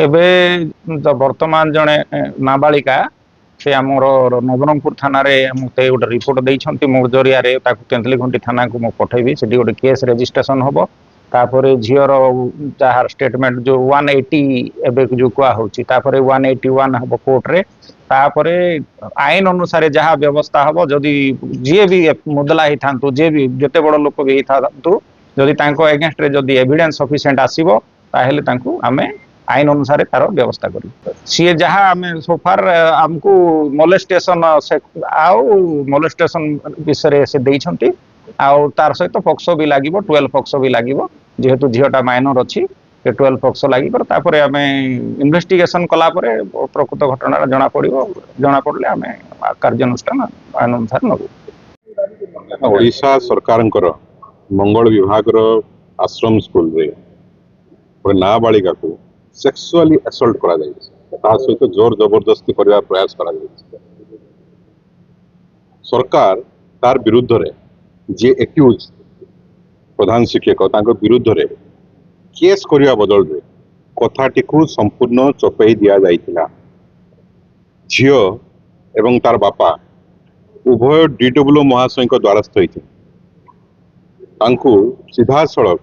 ଏବେ ତ ବର୍ତ୍ତମାନ ଜଣେ ନାବାଳିକା ସେ ଆମର ନବରଙ୍ଗପୁର ଥାନାରେ ମୋତେ ଗୋଟେ ରିପୋର୍ଟ ଦେଇଛନ୍ତି। ମୋ ଜରିଆରେ ତାକୁ ତେନ୍ତୁଳିଖୁଣ୍ଟି ଥାନାକୁ ମୁଁ ପଠେଇବି। ସେଠି ଗୋଟେ କେସ୍ ରେଜିଷ୍ଟ୍ରେସନ ହବ। ତାପରେ ଝିଅର ଯାହାର ଷ୍ଟେଟମେଣ୍ଟ ଯୋଉ 180 ଏବେ ଯୋଉ କୁହାହଉଛି, ତାପରେ 181 ହବ କୋର୍ଟରେ। ତାପରେ ଆଇନ ଅନୁସାରେ ଯାହା ବ୍ୟବସ୍ଥା ହବ, ଯଦି ଯିଏ ବି ମୁଦଲା ହେଇଥାନ୍ତୁ, ଯିଏ ବି ଯେତେ ବଡ଼ ଲୋକ ବି ହେଇଥାନ୍ତୁ, ଯଦି ତାଙ୍କ ଏଗେନଷ୍ଟରେ ଯଦି ଏଭିଡେନ୍ସ ସଫିସିଏଣ୍ଟ ଆସିବ, ତାହେଲେ ତାଙ୍କୁ ଆମେ ଆଇନ ଅନୁସାରେ ତାର ବ୍ୟବସ୍ଥା କରିବୁ। ସିଏ ଯାହା ଆମେ ସୋଫାର ଆମକୁ ମୋଲେଷ୍ଟେସନ ଆଉ ମୋଲେଷ୍ଟେସନ ବିଷୟରେ ସେ ଦେଇଛନ୍ତି। ଆଉ ତାର ସହିତ ପକ୍ସୋ ବି ଲାଗିବ, 12 ପକ୍ସୋ ବି ଲାଗିବ, ଯେହେତୁ ଝିଅଟା ମାଇନର ଅଛି। 12 ପକ୍ସୋ ଲାଗିବ। ତାପରେ ଆମେ ଇନଭେଷ୍ଟିଗେସନ କଲା ପରେ ପ୍ରକୃତ ଘଟଣାଟା ଜଣା ପଡିବ। ଜଣା ପଡିଲେ ଆମେ କାର୍ଯ୍ୟାନୁଷ୍ଠାନ ଆଇନ ଅନୁସାରେ ନେବୁ। ଓଡ଼ିଶା ସରକାରଙ୍କର ମଙ୍ଗଳ ବିଭାଗର ଆଶ୍ରମ ସ୍କୁଲରେ ଗୋଟେ ନାବାଳିକାକୁ ସେକ୍ସୁଆଲି ଆସଲ୍ଟ କରାଯାଇଛି। ତା ସହିତ ଜୋର ଜବରଦସ୍ତି କରିବା ପ୍ରୟାସ କରାଯାଇଛି। ସରକାର ତାର ବିରୁଦ୍ଧରେ ଯିଏ ଏକ୍ୟୁଜ ପ୍ରଧାନ ଶିକ୍ଷକ ତାଙ୍କ ବିରୁଦ୍ଧରେ କେସ୍ କରିବା ବଦଳରେ କଥାଟିକୁ ସମ୍ପୂର୍ଣ୍ଣ ଚପେଇ ଦିଆଯାଇଥିଲା। ଝିଅ ଏବଂ ତାର ବାପା ଉଭୟ DW ମହାଶୟଙ୍କ ଦ୍ୱାରସ୍ଥ ହୋଇଥିଲେ। ତାଙ୍କୁ ସିଧାସଳଖ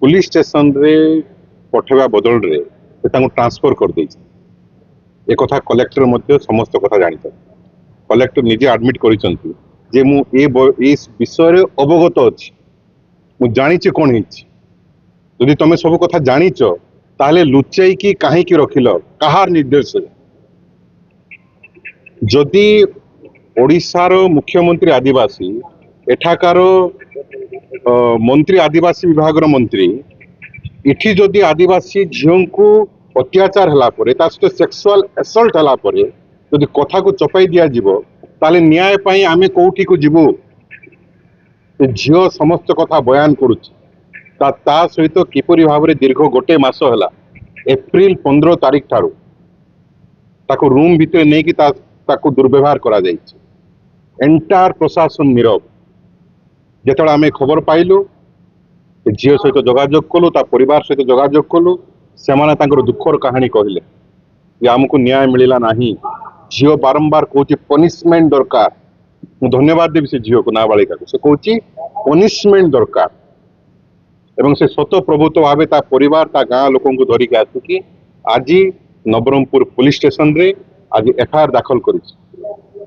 पुलिस स्टेशन रे पठेवा बदल ट्रांसफर कर देइछ। एक कथा कलेक्टर मध्य समस्त कथा जानी। कलेक्टर निजे एडमिट करिसंती जे मु ए विषय रे अवगत अछि, मु जानिचे कोन हिच। यदि तमे सब कथा जानिच ताले लुचै की काहे की रखिल, कहार निर्देश। जदि ओडिशार मुख्यमंत्री आदिवासी एठाकार मंत्री आदिवासी विभाग मंत्री इठी जदि आदिवासी झील को अत्याचार हला परे ता सहित सेक्सुअल असल्ट हला परे जदि कथा को चपाई दिया जिवो ताले न्याय पाई आमे कोठी को जिवो। झील समस्त कथा बयान करुछि। ता सहित किपरि भाबरे दीर्घ गोटे मास हला एप्रिल 15 तारिख ठारू ताको रूम भितर नै कि ताको दुर्व्यवहार करा जाइछि। एंटायर प्रशासन नीरव। जेतବେଳେ आमे खबर पाइलु झील सहित जोगाजोग कलु, ता परिवार सहित जोगाजोग कलु, सेमाने तांकर दुखर कहानी कहले जे आमको न्याय मिलिला नाही। झील बारंबार कहूची पनिशमेंट दरकार। मु धन्यवाद देबी से झील को, नाबालिका को। से कहूची पनिशमेंट दरकार एवं से सत प्रभुत्व भावे ता परिवार ता गाँ लोकों को धरिक आसिकी आज नवरंगपुर पुलिस स्टेशन रे आज एफआईआर दाखल करिछि।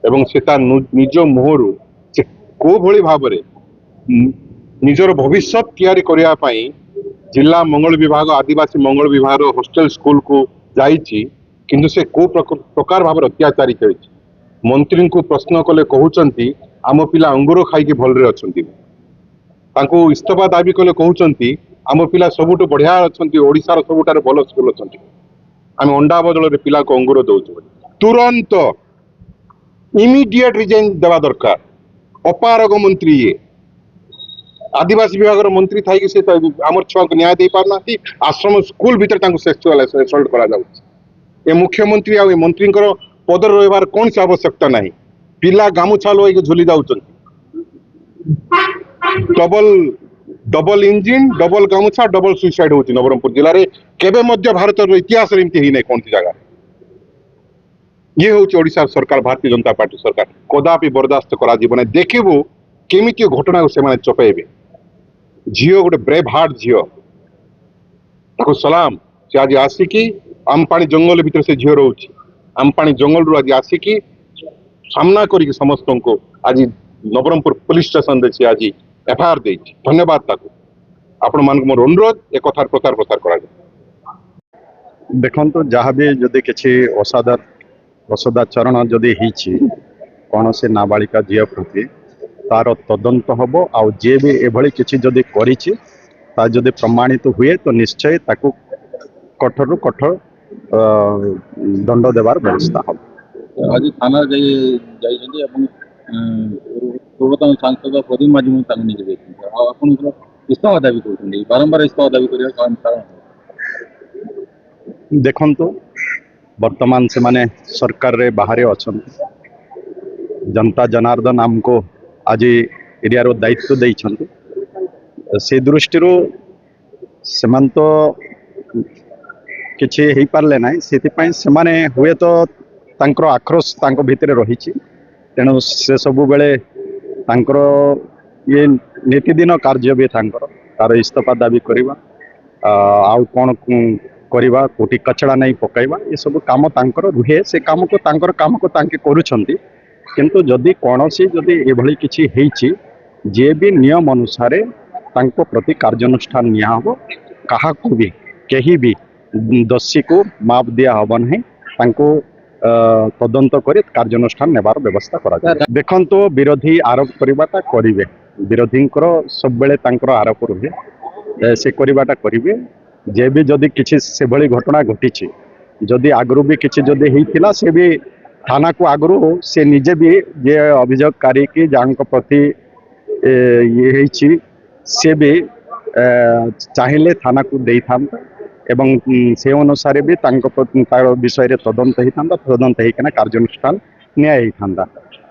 एवं से ता निज मुहरु से को भली भाबरे निजर भविष्य तैयारी करिया पाई जिला मंगल विभाग आदिवासी मंगल विभाग हॉस्टल स्कूल को जाइछि, किंतु से को प्रकार भाव अत्याचारी करिछि। मंत्री को प्रश्न कले कहउचंती आम पिला अंगूर खाइकी भलरे अछंती। तांको इस्तीफा दाबी कले कहउचंती आम पिला सबुठ बढ़िया अछंती, ओडिसार सबुठारे भल स्कूल अछंती, आम अंडा बदल रे पिला को अंगूर दउछु। तुरंत इमीडिएट रिजाइन देवा दरकार। अपारग मंत्री ये आदिवासी विभाग मंत्री थी से आम छुआ को न्याय दे पारना। आश्रम स्कूल भीतर सेक्सुअल असल्ट करा जाउछि। ए मुख्यमंत्री आ मंत्री पदर रहिबार कौन सी आवश्यकता नहीं। पिला गामुछा लोई झुली जाउछन। डबल इंजिन डबल गामुछा डबल सुइसाइड होछि नवरंगपुर जिले में। केबे मध्य भारत इतिहास एमती ही नहीं कौन सी जगह। ये हूँ ओडिशा सरकार, भारतीय जनता पार्टी सरकार कदापि बर्दाश्त करा जीवन। देखिबू केमिति घटना से चपेबे। झील गोटे ब्रेव हार्ट झील ताको सलाम। से आज आसिकी आमपाणी जंगल भीतर से झील रोच। आमपाणी जंगल रू आज आसिकी सामना करी समस्त को आज नवरंगपुर पुलिस स्टेशन से आज एफआईआर दे। धन्यवाद ताको। आपण मान मोर अनुरोध एक कथार प्रचार प्रसार करा। देखो जहाँ भी जदि किसी असदाचरण जदि कौन से नाबालिका झील प्रति तार तदंत हम आउ जे भी एभली किसी जदि करिछि ता जदि प्रमाणित हुए तो निश्चय ताकू कठोर कठोर दंड देवार व्यवस्था हम। आज थाना पूर्वतन सांसद प्रदीप माझी निजे आप इस्तीफा दाबी कर बारंबार इस्तीफा दाबी कर। देखंतु वर्तमान से माने सरकार रे बाहर अच्छा जनता जनार्दन आमको आज एरिया रो दायित्व देइछन्ति। से दृष्टि से କିଛି ହେଇପାରିଲେ ନାହିଁ ସେଥିପାଇଁ ସେମାନେ ହୁଏତ ତାଙ୍କର ଆକ୍ରୋଶ ତାଙ୍କ ଭିତରେ ରହିଛି ତେଣୁ ସେ ସବୁବେଳେ ତାଙ୍କର ଇଏ ନୀତିଦିନ କାର୍ଯ୍ୟ ବି ତାର ଇସ୍ତଫା ଦାବି କରିବା ଆଉ କ'ଣ କରିବା କୋଉଠି କଚଡ଼ା ନେଇ ପକାଇବା ଏସବୁ କାମ ତାଙ୍କର ରୁହେ ସେ ତାଙ୍କର କାମକୁ ତାଙ୍କେ କରୁଛନ୍ତି କିନ୍ତୁ ଯଦି କୌଣସି ଯଦି ଏଭଳି କିଛି ହେଇଛି ଯିଏ ବି ନିୟମ ଅନୁସାରେ ତାଙ୍କ ପ୍ରତି କାର୍ଯ୍ୟାନୁଷ୍ଠାନ ନିଆହବ କାହାକୁ ବି କେହି ବି ଦୋଷୀକୁ ମାଫ ଦିଆହବ ନାହିଁ ତାଙ୍କୁ ତଦନ୍ତ କରି କାର୍ଯ୍ୟାନୁଷ୍ଠାନ ନେବାର ବ୍ୟବସ୍ଥା କରାଯାଏ ଦେଖନ୍ତୁ ବିରୋଧୀ ଆରୋପ କରିବାଟା କରିବେ ବିରୋଧୀଙ୍କର ସବୁବେଳେ ତାଙ୍କର ଆରୋପ ରୁହେ ସେ କରିବାଟା କରିବେ ଯେ ବି ଯଦି କିଛି ସେଭଳି ଘଟଣା ଘଟିଛି ଯଦି ଆଗରୁ ବି କିଛି ଯଦି ହେଇଥିଲା ସେ ବି ଥାନାକୁ ଆଗରୁ ସେ ନିଜେ ବି ଯେ ଅଭିଯୋଗକାରୀ କି ଯାହାଙ୍କ ପ୍ରତି ଇଏ ହେଇଛି ସେ ବି ଚାହିଁଲେ ଥାନାକୁ ଦେଇଥାନ୍ତା ଏବଂ ସେ ଅନୁସାରେ ବି ତାଙ୍କ ତାର ବିଷୟରେ ତଦନ୍ତ ହେଇଥାନ୍ତା ତଦନ୍ତ ହେଇକିନା କାର୍ଯ୍ୟାନୁଷ୍ଠାନ ନିଆହେଇଥାନ୍ତା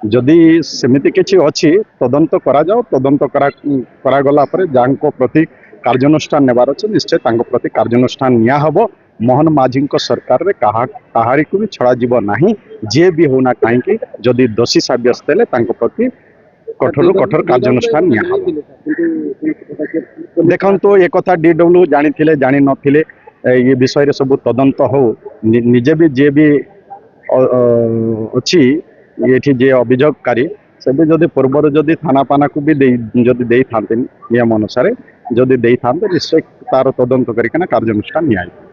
ଯଦି ସେମିତି କିଛି ଅଛି ତଦନ୍ତ କରାଯାଉ ତଦନ୍ତ କରାଗଲା ପରେ ଯାହାଙ୍କ ପ୍ରତି କାର୍ଯ୍ୟାନୁଷ୍ଠାନ ନେବାର ଅଛି ନିଶ୍ଚୟ ତାଙ୍କ ପ୍ରତି କାର୍ଯ୍ୟାନୁଷ୍ଠାନ ନିଆହବ ମୋହନ ମାଝୀଙ୍କ ସରକାରରେ କାହାରିକୁ ବି ଛଡ଼ାଯିବ ନାହିଁ ଯିଏ ବି ହଉନା କାହିଁକି ଯଦି ଦୋଷୀ ସାବ୍ୟସ୍ତ ହେଲେ ତାଙ୍କ ପ୍ରତି କଠୋର କାର୍ଯ୍ୟାନୁଷ୍ଠାନ ନିଆହବ ଦେଖନ୍ତୁ ଏକଥା DW ଜାଣିଥିଲେ ଜାଣିନଥିଲେ ଏ ବିଷୟରେ ସବୁ ତଦନ୍ତ ହଉ ନିଜେ ବି ଯିଏ ବି ଅଛି ଏଠି ଯିଏ ଅଭିଯୋଗକାରୀ ସେ ବି ଯଦି ପୂର୍ବରୁ ଯଦି ଥାନା ପାନାକୁ ବି ଯଦି ଦେଇଥାନ୍ତେ ନିୟମ ଅନୁସାରେ ଯଦି ଦେଇଥାନ୍ତେ ନିଶ୍ଚୟ ତାର ତଦନ୍ତ କରିକିନା କାର୍ଯ୍ୟାନୁଷ୍ଠାନ ନିଆଯିବ